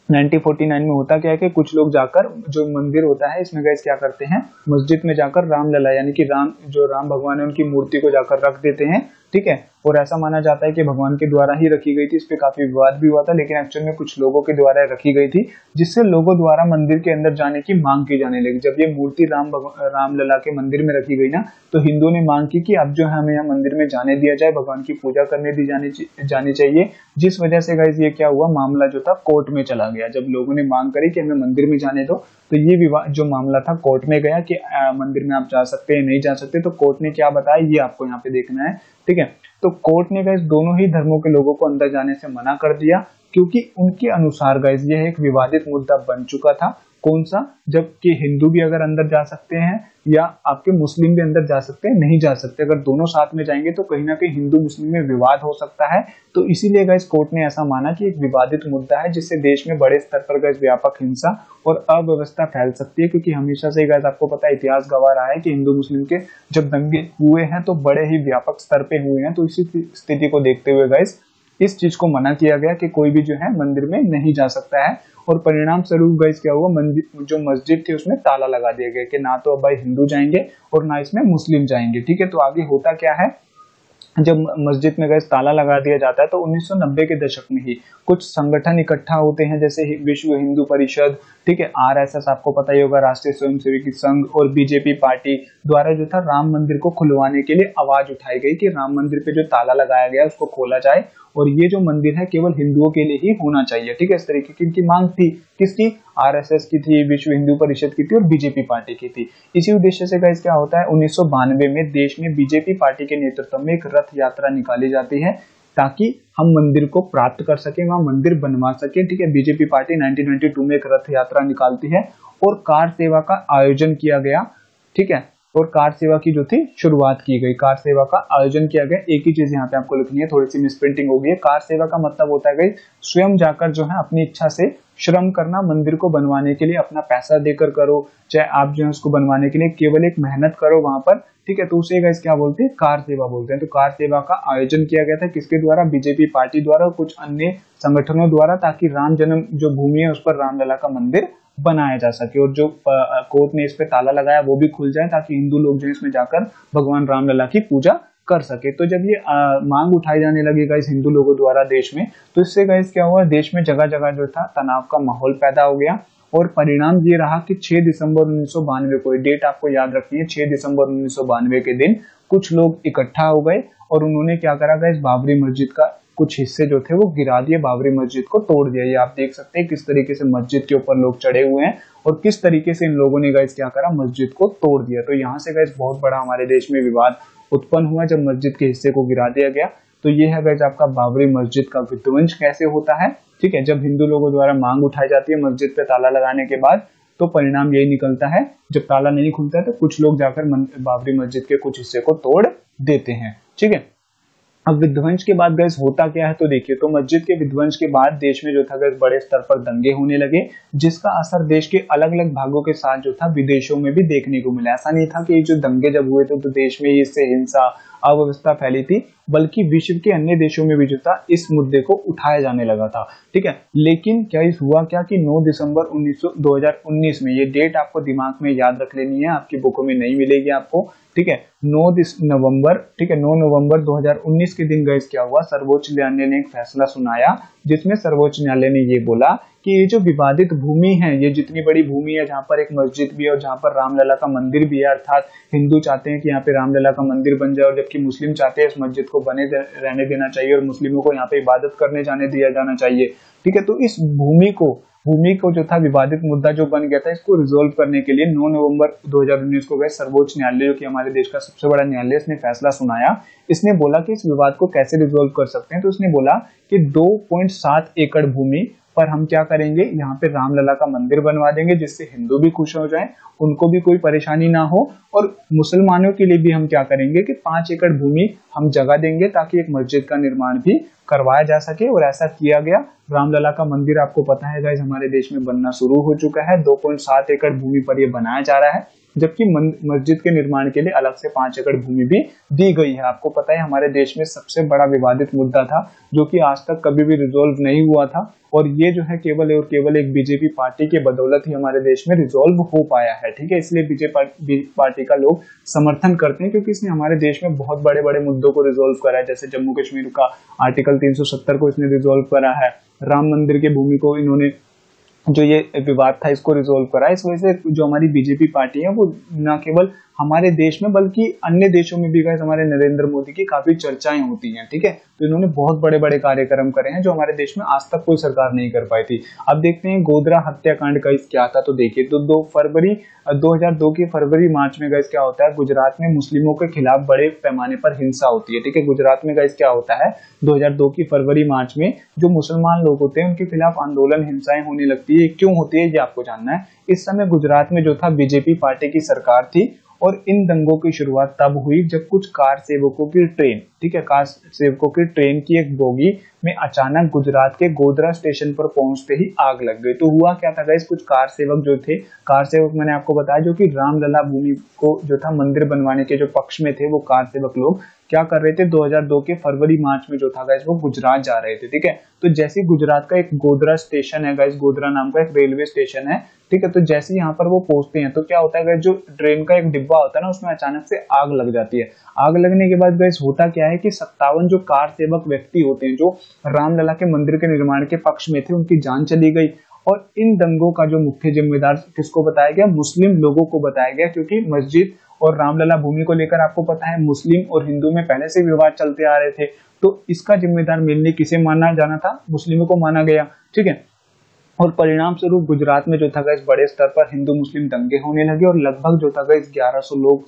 1949 में होता क्या है कि कुछ लोग जाकर, जो मंदिर होता है इसमें गाइस क्या करते हैं, मस्जिद में जाकर रामलला यानी कि राम भगवान है उनकी मूर्ति को जाकर रख देते हैं, ठीक है। और ऐसा माना जाता है कि भगवान के द्वारा ही रखी गई थी। इस पे काफी विवाद भी हुआ था, लेकिन एक्चुअल में कुछ लोगों के द्वारा रखी गई थी, जिससे लोगों द्वारा मंदिर के अंदर जाने की मांग की जाने लगी। जब ये मूर्ति रामलला के मंदिर में रखी गई ना, तो हिंदुओं ने मांग की कि अब जो है हमें यहाँ मंदिर में जाने दिया जाए, भगवान की पूजा करने दी जानी चाहिए। जिस वजह से गाइस ये क्या हुआ, मामला जो था कोर्ट में चला गया। जब लोगों ने मांग करी कि हमें मंदिर में जाने दो, तो ये विवाद जो मामला था कोर्ट में गया कि मंदिर में आप जा सकते हैं नहीं जा सकते। तो कोर्ट ने क्या बताया ये आपको यहाँ पे देखना है, ठीक है। तो कोर्ट ने गाइस दोनों ही धर्मों के लोगों को अंदर जाने से मना कर दिया, क्योंकि उनके अनुसार गाइस यह एक विवादित मुद्दा बन चुका था। कौन सा, जबकि हिंदू भी अगर अंदर जा सकते हैं या आपके मुस्लिम भी अंदर जा सकते हैं, नहीं जा सकते। अगर दोनों साथ में जाएंगे तो कहीं ना कहीं हिंदू मुस्लिम में विवाद हो सकता है। तो इसीलिए गाइस कोर्ट ने ऐसा माना कि एक विवादित मुद्दा है, जिससे देश में बड़े स्तर पर गाइस व्यापक हिंसा और अव्यवस्था फैल सकती है। क्योंकि हमेशा से गाइस आपको पता है, इतिहास गवाह रहा है कि हिंदू मुस्लिम के जब दंगे हुए हैं तो बड़े ही व्यापक स्तर पे हुए हैं। तो इसी स्थिति को देखते हुए गाइस इस चीज को मना किया गया कि कोई भी जो है मंदिर में नहीं जा सकता है। और परिणाम स्वरूप गाइस क्या हुआ, जो मस्जिद थी उसमें ताला लगा दिया गया कि ना तो अब भाई हिंदू जाएंगे और ना इसमें मुस्लिम जाएंगे, ठीक है। तो आगे होता क्या है, जब मस्जिद में गाइस ताला लगा दिया जाता है तो 1990 के दशक में ही कुछ संगठन इकट्ठा होते हैं, जैसे विश्व हिंदू परिषद, ठीक है। आरएसएस आपको पता ही होगा, राष्ट्रीय स्वयंसेवक संघ, और बीजेपी पार्टी द्वारा जो था राम मंदिर को खुलवाने के लिए आवाज उठाई गई कि राम मंदिर पे जो ताला लगाया गया उसको खोला जाए और ये जो मंदिर है केवल हिंदुओं के लिए ही होना चाहिए। ठीक है, इस तरीके की इनकी मांग थी। किसकी? आरएसएस की थी, विश्व हिंदू परिषद की थी और बीजेपी पार्टी की थी। इसी उद्देश्य से गाइस क्या होता है, 1992 में देश में बीजेपी पार्टी के नेतृत्व में एक रथ यात्रा निकाली जाती है ताकि हम मंदिर को प्राप्त कर सके, वहां मंदिर बनवा सके। ठीक है, बीजेपी पार्टी 1992 में एक रथ यात्रा निकालती है और कार सेवा का आयोजन किया गया। ठीक है, और कार सेवा की जो थी शुरुआत की गई, कार सेवा का आयोजन किया गया। एक ही चीज यहाँ पे आपको लिखनी है, थोड़ी सी मिसप्रिंटिंग हो गई है। कार सेवा का मतलब होता है गई स्वयं जाकर जो है अपनी इच्छा से श्रम करना, मंदिर को बनवाने के लिए अपना पैसा देकर करो, चाहे आप जो है उसको बनवाने के लिए केवल एक मेहनत करो वहां पर। ठीक है, तो उसे गाइस क्या बोलते हैं, कार सेवा बोलते हैं। तो कार सेवा का आयोजन किया गया था किसके द्वारा? बीजेपी पार्टी द्वारा और कुछ अन्य संगठनों द्वारा, ताकि राम जन्म जो भूमि है उस पर रामलला का मंदिर बनाया जा सके और जो कोर्ट ने इस पे ताला लगाया वो भी खुल जाए ताकि हिंदू लोग जो इसमें जाकर भगवान रामलला की पूजा कर सके। तो जब ये मांग उठाई जाने लगी गाइस हिंदू लोगों द्वारा देश में, तो इससे गाइस क्या हुआ, देश में जगह जगह जो था तनाव का माहौल पैदा हो गया और परिणाम ये रहा कि 6 दिसंबर 1992 को, डेट आपको याद रखनी है, 6 दिसंबर 1992 के दिन कुछ लोग इकट्ठा हो गए और उन्होंने क्या करा गाइस, बाबरी मस्जिद का कुछ हिस्से जो थे वो गिरा दिए, बाबरी मस्जिद को तोड़ दिया। ये आप देख सकते हैं किस तरीके से मस्जिद के ऊपर लोग चढ़े हुए हैं और किस तरीके से इन लोगों ने गाइस क्या करा, मस्जिद को तोड़ दिया। तो यहाँ से गाइस बहुत बड़ा हमारे देश में विवाद उत्पन्न हुआ जब मस्जिद के हिस्से को गिरा दिया गया। तो ये है गाइस आपका बाबरी मस्जिद का विध्वंस कैसे होता है। ठीक है, जब हिंदू लोगों द्वारा मांग उठाई जाती है मस्जिद पे ताला लगाने के बाद, तो परिणाम यही निकलता है, जब ताला नहीं खुलता है तो कुछ लोग जाकर बाबरी मस्जिद के कुछ हिस्से को तोड़ देते हैं। ठीक है, अब विध्वंस के बाद गैस होता क्या है, तो देखिए, तो मस्जिद के विध्वंस के बाद देश में जो था गैस बड़े स्तर पर दंगे होने लगे, जिसका असर देश के अलग अलग भागों के साथ जो था विदेशों में भी देखने को मिला। ऐसा नहीं था कि जो दंगे जब हुए थे तो देश में इससे हिंसा अव्यवस्था फैली थी, बल्कि विश्व के अन्य देशों में भी जो था इस मुद्दे को उठाया जाने लगा था। ठीक है, लेकिन क्या हुआ क्या कि 9 दिसंबर 2019 में, ये डेट आपको दिमाग में याद रख लेनी है, आपकी बुकों में नहीं मिलेगी आपको। ठीक है, 9 नवंबर, ठीक है, 9 नवंबर 2019 के दिन गैस क्या हुआ, सर्वोच्च न्यायालय ने एक फैसला सुनाया जिसमें सर्वोच्च न्यायालय ने ये बोला कि ये जो विवादित भूमि है, ये जितनी बड़ी भूमि है जहां पर एक मस्जिद भी है और जहां पर रामलला का मंदिर भी है, अर्थात हिंदू चाहते हैं कि यहाँ पे रामलला का मंदिर बन जाए और जबकि मुस्लिम चाहते हैं इस मस्जिद को बने रहने देना चाहिए और मुस्लिमों को यहाँ पे इबादत करने जाने दिया जाना चाहिए। ठीक है, तो इस भूमि को जो था विवादित मुद्दा जो बन गया था, इसको रिजोल्व करने के लिए 9 नवंबर 2019 को गए सर्वोच्च न्यायालय, जो कि हमारे देश का सबसे बड़ा न्यायालय, इसने फैसला सुनाया। इसने बोला कि इस विवाद को कैसे रिजोल्व कर सकते हैं, तो इसने बोला कि 2.7 एकड़ भूमि पर हम क्या करेंगे, यहाँ पे रामलला का मंदिर बनवा देंगे जिससे हिंदू भी खुश हो जाए, उनको भी कोई परेशानी ना हो, और मुसलमानों के लिए भी हम क्या करेंगे कि 5 एकड़ भूमि हम जगह देंगे ताकि एक मस्जिद का निर्माण भी करवाया जा सके। और ऐसा किया गया। रामलला का मंदिर आपको पता है गाइस हमारे देश में बनना शुरू हो चुका है, 2.7 एकड़ भूमि पर यह बनाया जा रहा है, जबकि मस्जिद के निर्माण के लिए अलग से 5 एकड़ भूमि भी दी गई है। आपको पता है हमारे देश में सबसे बड़ा विवादित मुद्दा था जो कि आज तक कभी भी रिजोल्व नहीं हुआ था, और ये जो है केवल और केवल एक बीजेपी पार्टी के बदौलत ही हमारे देश में रिजोल्व हो पाया है। ठीक है, इसलिए बीजेपी पार्टी का लोग समर्थन करते हैं क्योंकि इसने हमारे देश में बहुत बड़े बड़े मुद्दों को रिजोल्व करा है, जैसे जम्मू कश्मीर का आर्टिकल 370 को इसने रिजोल्व करा है, राम मंदिर के भूमि को इन्होंने जो ये विवाद था इसको रिजोल्व करा। इस वजह से जो हमारी बीजेपी पार्टी है वो न केवल हमारे देश में बल्कि अन्य देशों में भी गाइस हमारे नरेंद्र मोदी की काफी चर्चाएं होती हैं। ठीक है, तो इन्होंने बहुत बड़े बड़े कार्यक्रम करे हैं जो हमारे देश में आज तक कोई सरकार नहीं कर पाई थी। अब देखते हैं गोधरा हत्याकांड का क्या था, तो देखिए, तो 2002 के फरवरी मार्च में गाइस क्या होता है, गुजरात में मुस्लिमों के खिलाफ बड़े पैमाने पर हिंसा होती है। ठीक है, गुजरात में गाइस क्या होता है, 2002 की फरवरी मार्च में जो मुसलमान लोग होते हैं उनके खिलाफ आंदोलन, हिंसाएं होने लगती है। क्यों होती है ये आपको जानना है। इस समय गुजरात में जो था बीजेपी पार्टी की सरकार थी और इन दंगों की शुरुआत तब हुई जब कुछ कार सेवकों की ट्रेन, ठीक है, कार सेवकों की ट्रेन की एक बोगी में अचानक गुजरात के गोधरा स्टेशन पर पहुंचते ही आग लग गई। तो हुआ क्या था गाइस, कुछ कार सेवक जो थे, कार सेवक मैंने आपको बताया जो कि रामलला भूमि को जो था मंदिर बनवाने के जो पक्ष में थे, वो कार सेवक लोग क्या कर रहे थे, 2002 के फरवरी मार्च में जो था गाइस वो गुजरात जा रहे थे। ठीक है, तो जैसे गुजरात का एक गोधरा स्टेशन है गाइस, गोधरा नाम का एक रेलवे स्टेशन है। ठीक है, तो जैसे यहाँ पर वो पहुंचते हैं तो क्या होता है गाइस, जो ट्रेन का एक डिब्बा होता है ना उसमें अचानक से आग लग जाती है। आग लगने के बाद गाइस होता क्या है कि 57 जो कार सेवक व्यक्ति होते हैं जो रामलला के मंदिर के निर्माण के पक्ष में थे, उनकी जान चली गई और इन दंगों का जो मुख्य जिम्मेदार किसको बताया गया, मुस्लिम लोगों को बताया गया, क्योंकि मस्जिद और रामलला भूमि को लेकर आपको पता है मुस्लिम और हिंदू में पहले से विवाद चलते आ रहे थे। तो इसका जिम्मेदार मेनली किसे माना जाना था, मुस्लिमों को माना गया। ठीक है, और परिणाम स्वरूप गुजरात में जो था गाइस बड़े स्तर पर हिंदू मुस्लिम दंगे होने लगे और लगभग जो था गाइस 1100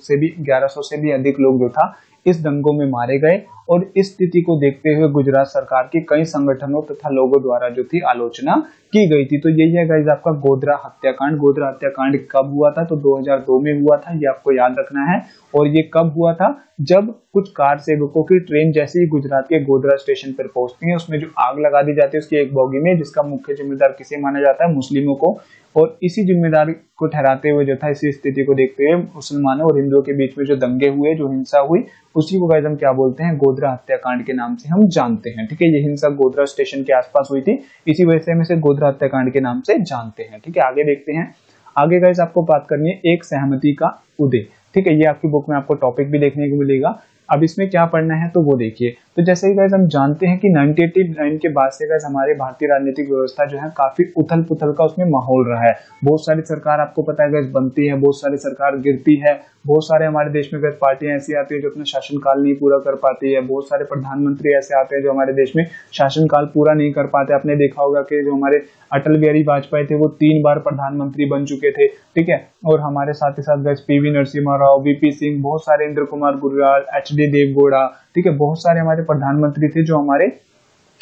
से भी अधिक लोग जो था इस दंगों में मारे गए। और इस स्थिति को देखते हुए गुजरात सरकार के कई संगठनों तथा लोगों द्वारा जो थी आलोचना की गई थी। तो यही है गाइस आपका गोधरा हत्याकांड। गोधरा हत्याकांड कब हुआ था, तो 2002 में हुआ था, ये आपको याद रखना है। और ये कब हुआ था, जब कुछ कार सेवकों की ट्रेन जैसे ही गुजरात के गोधरा स्टेशन पर पहुंचती है, उसमें जो आग लगा दी जाती है उसकी एक बोगी में, जिसका मुख्य जिम्मेदार किसे माना जाता है, मुस्लिमों को। और इसी जिम्मेदार को ठहराते हुए जो था इसी स्थिति को देखते हुए मुसलमानों और हिंदुओं के बीच में जो दंगे हुए, जो हिंसा हुई, उसी को गाइस हम क्या बोलते हैं, गोधरा हत्याकांड के नाम से हम जानते हैं। ठीक है, ये हिंसा गोधरा स्टेशन के आसपास हुई थी, इसी वजह से हम इसे गोधरा हत्याकांड के नाम से जानते हैं। ठीक है, आगे देखते हैं। आगे गाइस आपको बात करनी है एक सहमति का उदय। ठीक है, ये आपकी बुक में आपको टॉपिक भी देखने को मिलेगा। अब इसमें क्या पढ़ना है तो वो देखिए। तो जैसे ही गाइस हम जानते हैं कि 1989 के बाद से गाइस हमारे भारतीय राजनीतिक व्यवस्था जो है काफी उथल पुथल का उसमें माहौल रहा है। बहुत सारी सरकार आपको पता है गाइस बनती है, बहुत सारी सरकार गिरती है, बहुत सारे हमारे देश में गाइस पार्टियां ऐसी आती है जो अपना शासनकाल नहीं पूरा कर पाती है, बहुत सारे प्रधानमंत्री ऐसे आते हैं जो हमारे देश में शासनकाल पूरा नहीं कर पाते। आपने देखा होगा कि जो हमारे अटल बिहारी वाजपेयी थे वो 3 बार प्रधानमंत्री बन चुके थे। ठीक है, और हमारे साथ ही साथ guys PV Narasimha Rao, VP Singh, बहुत सारे इंद्र कुमार गुर्जर, एचडी देवगौड़ा, ठीक है, बहुत सारे हमारे प्रधानमंत्री थे जो हमारे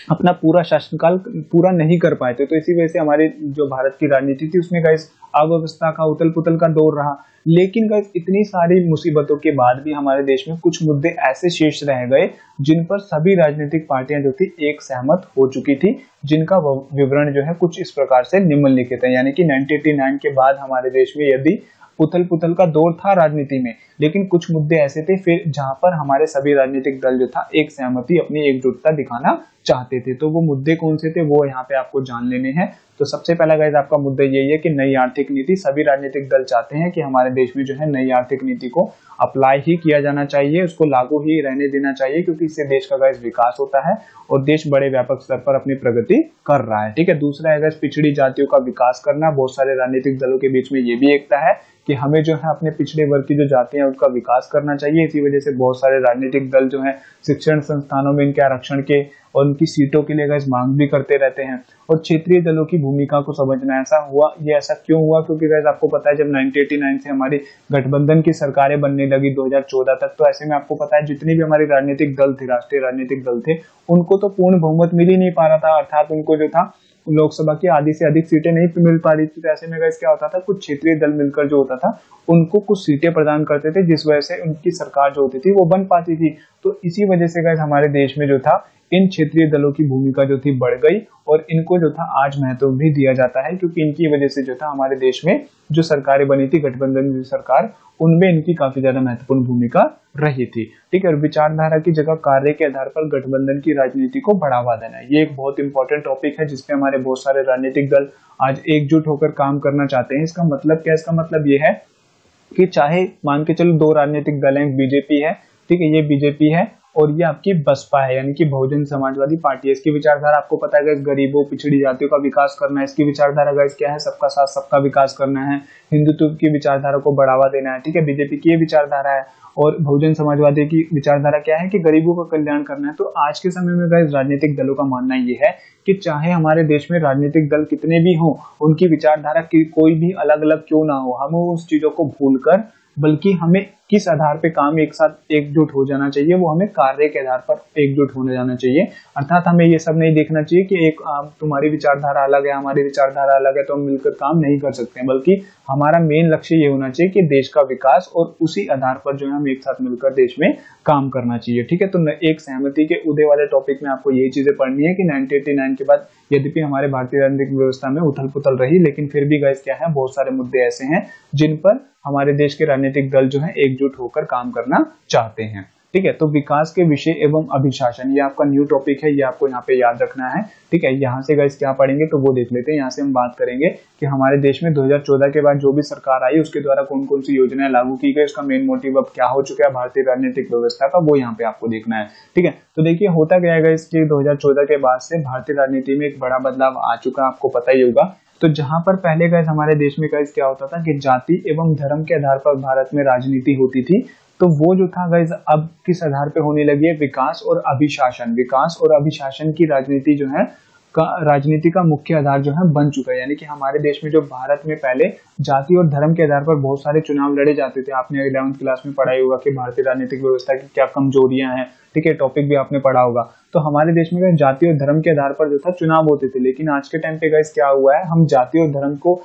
अपना पूरा शासनकाल पूरा नहीं कर पाए थे। तो इसी वजह से हमारे जो भारत की राजनीति थी उसमें गाइस अव्यवस्था का, उथल पुथल का दौर रहा। लेकिन गाइस इतनी सारी मुसीबतों के बाद भी हमारे देश में कुछ मुद्दे ऐसे शेष रह गए जिन पर सभी राजनीतिक पार्टियां जो थी एक सहमत हो चुकी थी, जिनका विवरण जो है कुछ इस प्रकार से निम्नलिखित है। यानी कि 1989 के बाद हमारे देश में यदि उथल पुथल का दौर था राजनीति में, लेकिन कुछ मुद्दे ऐसे थे फिर जहां पर हमारे सभी राजनीतिक दल जो था एक सहमति, अपनी एकजुटता दिखाना चाहते थे। तो वो मुद्दे कौन से थे वो यहाँ पे आपको जान लेने हैं। तो सबसे पहला गाइस आपका मुद्दा यही है कि नई आर्थिक नीति, सभी राजनीतिक दल चाहते हैं कि हमारे देश में जो है नई आर्थिक नीति को अप्लाई ही किया जाना चाहिए, उसको लागू ही रहने देना चाहिए, क्योंकि इससे देश का गाइस विकास होता है और देश बड़े व्यापक स्तर पर अपनी प्रगति कर रहा है। ठीक है, दूसरा है गाइस पिछड़ी जातियों का विकास करना। बहुत सारे राजनीतिक दलों के बीच में ये भी एकता है कि हमें जो है अपने पिछड़े वर्ग की जो जातियां उनका विकास करना चाहिए। इसी वजह से बहुत सारे राजनीतिक दल जो है शिक्षण संस्थानों में इनके आरक्षण के और उनकी सीटों के लिए गाइस मांग भी करते रहते हैं। और क्षेत्रीय दलों की भूमिका को समझना, ऐसा हुआ, ये ऐसा क्यों हुआ, क्योंकि गाइस आपको पता है जब 1989 से हमारी गठबंधन की सरकारें बनने लगी 2014 तक, तो ऐसे में आपको पता है जितने भी हमारे राजनीतिक दल थे, राष्ट्रीय राजनीतिक दल थे, उनको तो पूर्ण बहुमत मिल ही नहीं पा रहा था, अर्थात उनको जो था लोकसभा की आधी से अधिक सीटें नहीं मिल पा रही थी। तो ऐसे में गाइस क्या होता था, कुछ क्षेत्रीय दल मिलकर जो होता था उनको कुछ सीटें प्रदान करते थे, जिस वजह से उनकी सरकार जो होती थी वो बन पाती थी। तो इसी वजह से गाइस हमारे देश में जो था इन क्षेत्रीय दलों की भूमिका जो थी बढ़ गई और इनको जो था आज महत्व भी दिया जाता है, क्योंकि इनकी वजह से जो था हमारे देश में जो सरकारें बनी थी, गठबंधन की सरकार, उनमें इनकी काफी ज्यादा महत्वपूर्ण भूमिका रही थी। ठीक है, और विचारधारा की जगह कार्य के आधार पर गठबंधन की राजनीति को बढ़ावा देना, ये एक बहुत इंपॉर्टेंट टॉपिक है जिसपे हमारे बहुत सारे राजनीतिक दल आज एकजुट होकर काम करना चाहते हैं। इसका मतलब क्या है, इसका मतलब ये है कि चाहे मान के चलो 2 राजनीतिक दल हैं, बीजेपी है, ठीक है, ये बीजेपी है और ये आपकी बसपा है, यानी कि बहुजन समाजवादी पार्टी है। इसकी विचारधारा आपको पता है गाइस गरीबों पिछड़ी जातियों का विकास करना है। इसकी विचारधारा गाइस क्या है, सबका साथ सबका विकास करना है, हिंदुत्व की विचारधारा को बढ़ावा देना है। ठीक है, बीजेपी की ये विचारधारा है। और बहुजन समाजवादी की विचारधारा क्या है कि गरीबों का कल्याण करना है। तो आज के समय में गाइस राजनीतिक दलों का मानना ये है कि चाहे हमारे देश में राजनीतिक दल कितने भी हों, उनकी विचारधारा की कोई भी अलग अलग क्यों ना हो, हमें उस चीजों को भूलकर बल्कि हमें किस आधार पे काम एक साथ एकजुट हो जाना चाहिए, वो हमें कार्य के आधार पर एकजुट होने जाना चाहिए। अर्थात हमें ये सब नहीं देखना चाहिए कि एक तुम्हारी विचारधारा अलग है, हमारी विचारधारा अलग है तो हम मिलकर काम नहीं कर सकते हैं, बल्कि हमारा मेन लक्ष्य ये होना चाहिए कि देश का विकास, और उसी आधार पर जो है हम एक साथ मिलकर देश में काम करना चाहिए। ठीक है, तो एक सहमति के उदय वाले टॉपिक में आपको यही चीजें पढ़नी है कि 1989 के बाद यद्यपि हमारे भारतीय राजनीतिक व्यवस्था में उथल पुथल रही, लेकिन फिर भी गाइस क्या है, बहुत सारे मुद्दे ऐसे हैं जिन पर हमारे देश के राजनीतिक दल जो है एकजुट होकर काम करना चाहते हैं। ठीक है, तो विकास के विषय एवं अभिशासन, ये आपका न्यू टॉपिक है, ये आपको यहाँ पे याद रखना है। ठीक है, यहाँ से गाइस क्या पढ़ेंगे तो वो देख लेते हैं। यहाँ से हम बात करेंगे कि हमारे देश में 2014 के बाद जो भी सरकार आई उसके द्वारा कौन कौन सी योजनाएं लागू की गई, उसका मेन मोटिव अब क्या हो चुका है भारतीय राजनीतिक व्यवस्था का, वो यहाँ पे आपको देखना है। ठीक है, तो देखिए होता क्या है गाइस कि 2014 के बाद से भारतीय राजनीति में एक बड़ा बदलाव आ चुका है, आपको पता ही होगा। तो जहां पर पहले गाइस हमारे देश में गाइस क्या होता था कि जाति एवं धर्म के आधार पर भारत में राजनीति होती थी, तो वो जो था गाइस अब किस आधार पे होने लगी है, विकास और अभिशासन। विकास और अभिशासन की राजनीति जो है राजनीति का मुख्य आधार जो है बन चुका है। यानी कि हमारे देश में जो भारत में पहले जाति और धर्म के आधार पर बहुत सारे चुनाव लड़े जाते थे, आपने 11वीं क्लास में पढ़ा ही होगा कि भारतीय राजनीतिक व्यवस्था की क्या कमजोरियां हैं, ठीक है, टॉपिक भी आपने पढ़ा होगा। तो हमारे देश में जाति और धर्म के आधार पर जो था चुनाव होते थे, लेकिन आज के टाइम पे गाइस क्या हुआ है, हम जाति और धर्म को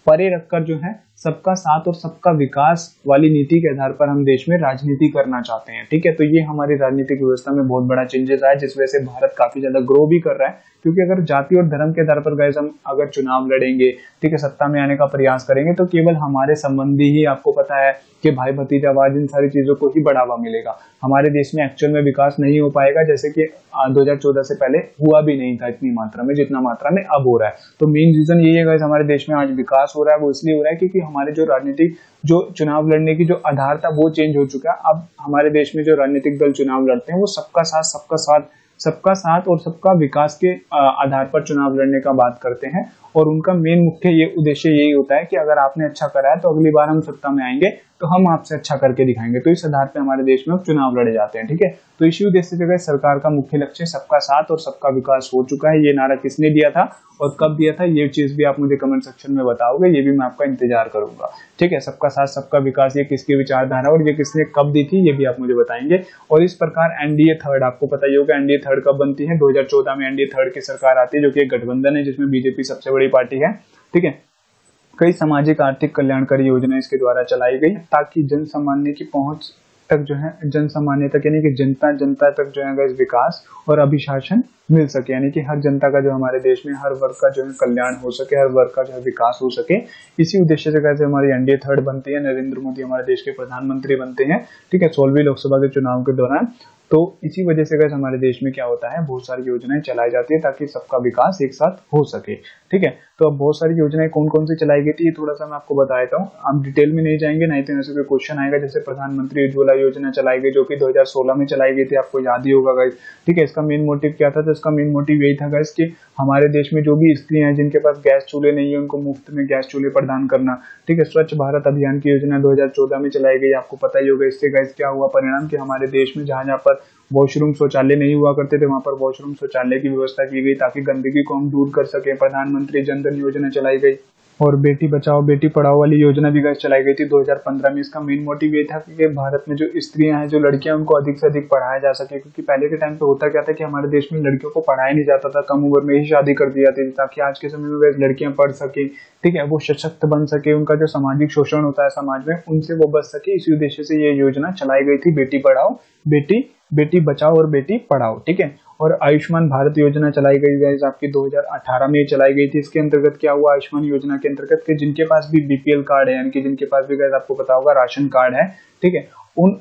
परे रखकर जो है सबका साथ और सबका विकास वाली नीति के आधार पर हम देश में राजनीति करना चाहते हैं, ठीक है। तो ये हमारी राजनीतिक व्यवस्था में बहुत बड़ा चेंजेस आया, जिस वजह से भारत काफी ज्यादा ग्रो भी कर रहा है। क्योंकि अगर जाति और धर्म के आधार पर गाइस हम अगर चुनाव लड़ेंगे, ठीक है, सत्ता में आने का प्रयास करेंगे, तो केवल हमारे संबंधी ही, आपको पता है कि भाई भतीजावाद, इन सारी चीजों को ही बढ़ावा मिलेगा। हमारे देश में एक्चुअल में विकास नहीं हो पाएगा, जैसे कि 2014 से पहले हुआ भी नहीं था इतनी मात्रा में जितना मात्रा में अब हो रहा है। तो मेन रीजन यही है गाइस, हमारे देश में आज विकास हो रहा है, वो इसलिए हो रहा है क्योंकि हमारे जो राजनीतिक जो चुनाव लड़ने की जो आधार था वो चेंज हो चुका है। अब हमारे देश में जो राजनीतिक दल चुनाव लड़ते हैं वो सबका साथ और सबका विकास के आधार पर चुनाव लड़ने का बात करते हैं। और उनका मेन मुख्य ये उद्देश्य यही होता है कि अगर आपने अच्छा करा है तो अगली बार हम सत्ता में आएंगे तो हम आपसे अच्छा करके दिखाएंगे। तो इस आधार पे हमारे देश में चुनाव लड़े जाते हैं, ठीक है। तो इसी उद्देश्य से सरकार का मुख्य लक्ष्य सबका साथ और सबका विकास हो चुका है। ये नारा किसने दिया था और कब दिया था, ये चीज भी आप मुझे कमेंट सेक्शन में बताओगे, ये भी मैं आपका इंतजार करूंगा, ठीक है। सबका साथ सबका विकास, ये किसकी विचारधारा और ये किसने कब दी थी, ये भी आप मुझे बताएंगे। और इस प्रकार एनडीए थर्ड, आपको पता ही होगा एनडीए थर्ड कब बनती है, 2014 में एनडीए थर्ड की सरकार आती है, जो कि एक गठबंधन है जिसमें बीजेपी सबसे बड़ी पार्टी है, ठीक है। कई सामाजिक आर्थिक कल्याणकारी योजनाएं इसके द्वारा चलाई गई ताकि जन सामान्य की पहुंच तक जो है, जन सामान्य तक यानी कि जनता तक जो है विकास और अभिशासन मिल सके। यानी कि हर जनता का जो हमारे देश में हर वर्ग का जो है कल्याण हो सके, हर वर्ग का जो है विकास हो सके। इसी उद्देश्य से कैसे हमारी एनडीए थर्ड बनती है, नरेंद्र मोदी हमारे देश के प्रधानमंत्री बनते हैं, ठीक है, 16वीं लोकसभा के चुनाव के दौरान। तो इसी वजह से कैसे हमारे देश में क्या होता है, बहुत सारी योजनाएं चलाई जाती है ताकि सबका विकास एक साथ हो सके, ठीक है। तो अब बहुत सारी योजनाएं कौन कौन सी चलाई गई थी ये थोड़ा सा मैं आपको बता देता हूँ। हम डिटेल में नहीं जाएंगे, नहीं तो ऐसे कोई क्वेश्चन आएगा। जैसे प्रधानमंत्री उज्ज्वला योजना चलाई गई जो कि 2016 में चलाई गई थी, आपको याद ही होगा गाइस, ठीक है। इसका मेन मोटिव क्या था, तो इसका मेन मोटिव यही था गाइस कि हमारे देश में जो भी स्त्रियां हैं जिनके पास गैस चूल्हे नहीं है उनको मुफ्त में गैस चूल्हे प्रदान करना, ठीक है। स्वच्छ भारत अभियान की योजना 2014 में चलाई गई, आपको पता ही होगा। इससे गाइस क्या हुआ परिणाम कि हमारे देश में जहां पर वॉशरूम शौचालय नहीं हुआ करते थे वहां पर वॉशरूम शौचालय की व्यवस्था की गई ताकि गंदगी को हम दूर कर सके। प्रधानमंत्री जन धन योजना चलाई गई और बेटी बचाओ बेटी पढ़ाओ वाली योजना भी चलाई गई थी 2015 में। इसका मेन मोटिव ये था कि भारत में जो स्त्रियां हैं, जो लड़कियां, उनको अधिक से अधिक पढ़ाया जा सके। क्योंकि पहले के टाइम पे होता क्या था कि हमारे देश में लड़कियों को पढ़ाया नहीं जाता था, कम उम्र में ही शादी कर दी जाती थी ताकि आज के समय में वे लड़कियां पढ़ सके, ठीक है, वो सशक्त बन सके, उनका जो सामाजिक शोषण होता है समाज में उनसे वो बच सके। इसी उद्देश्य से ये योजना चलाई गई थी, बेटी पढ़ाओ बेटी बचाओ और बेटी पढ़ाओ, ठीक है। और आयुष्मान भारत योजना चलाई गई है आपकी 2018 में चलाई गई थी। इसके अंतर्गत क्या हुआ, आयुष्मान योजना के अंतर्गत कि जिनके पास भी बीपीएल कार्ड है, यानी कि जिनके पास भी गैस आपको पता होगा राशन कार्ड है, ठीक है, उन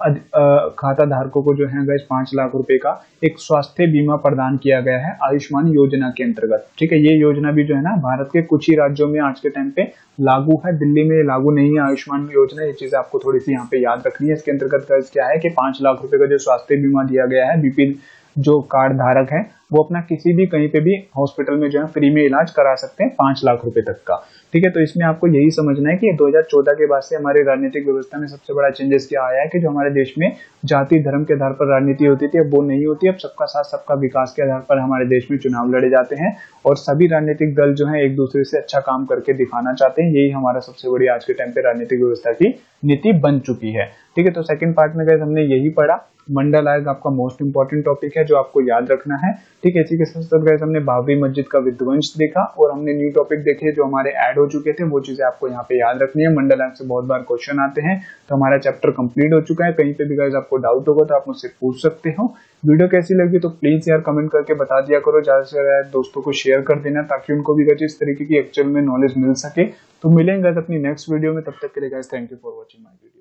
खाता धारकों को जो है गैस 5 लाख रुपए का एक स्वास्थ्य बीमा प्रदान किया गया है आयुष्मान योजना के अंतर्गत, ठीक है। ये योजना भी जो है ना भारत के कुछ ही राज्यों में आज के टाइम पे लागू है, दिल्ली में लागू नहीं है आयुष्मान योजना। ये चीज आपको थोड़ी सी यहाँ पे याद रखनी है। इसके अंतर्गत गैस क्या है कि 5 लाख रुपए का जो स्वास्थ्य बीमा दिया गया है, बीपीएल जो कार्ड धारक है वो अपना किसी भी कहीं पे भी हॉस्पिटल में जो है फ्री में इलाज करा सकते हैं 5 लाख रुपए तक का, ठीक है। तो इसमें आपको यही समझना है कि 2014 के बाद से हमारी राजनीतिक व्यवस्था में सबसे बड़ा चेंजेस क्या आया है कि जो हमारे देश में जाति धर्म के आधार पर राजनीति होती थी अब वो नहीं होती। अब सबका साथ सबका विकास के आधार पर हमारे देश में चुनाव लड़े जाते हैं और सभी राजनीतिक दल जो है एक दूसरे से अच्छा काम करके दिखाना चाहते हैं। यही हमारा सबसे बड़ी आज के टाइम पे राजनीतिक व्यवस्था की नीति बन चुकी है, ठीक है। तो सेकंड पार्ट में गैस हमने यही पढ़ा, मंडल आयोग आपका मोस्ट इंपॉर्टेंट टॉपिक है जो आपको याद रखना है, ठीक है। इसी के साथ साथ गैस हमने बाबरी मस्जिद का विध्वंस देखा और हमने न्यू टॉपिक देखे जो हमारे ऐड हो चुके थे, वो चीजें आपको यहाँ पे याद रखनी है। मंडल आयोग से बहुत बार क्वेश्चन आते हैं, तो हमारा चैप्टर कंप्लीट हो चुका है। कहीं पे भी गैस आपको डाउट होगा तो आप मुझसे पूछ सकते हो। वीडियो कैसी लगी तो प्लीज यार कमेंट करके बता दिया करो, ज्यादा से ज्यादा दोस्तों को शेयर कर देना ताकि उनको भी गैस इस तरीके की एक्चुअल में नॉलेज मिल सके। तो मिलेंगे अपनी नेक्स्ट वीडियो में, तब तक के लिए gas thank you for watching my video.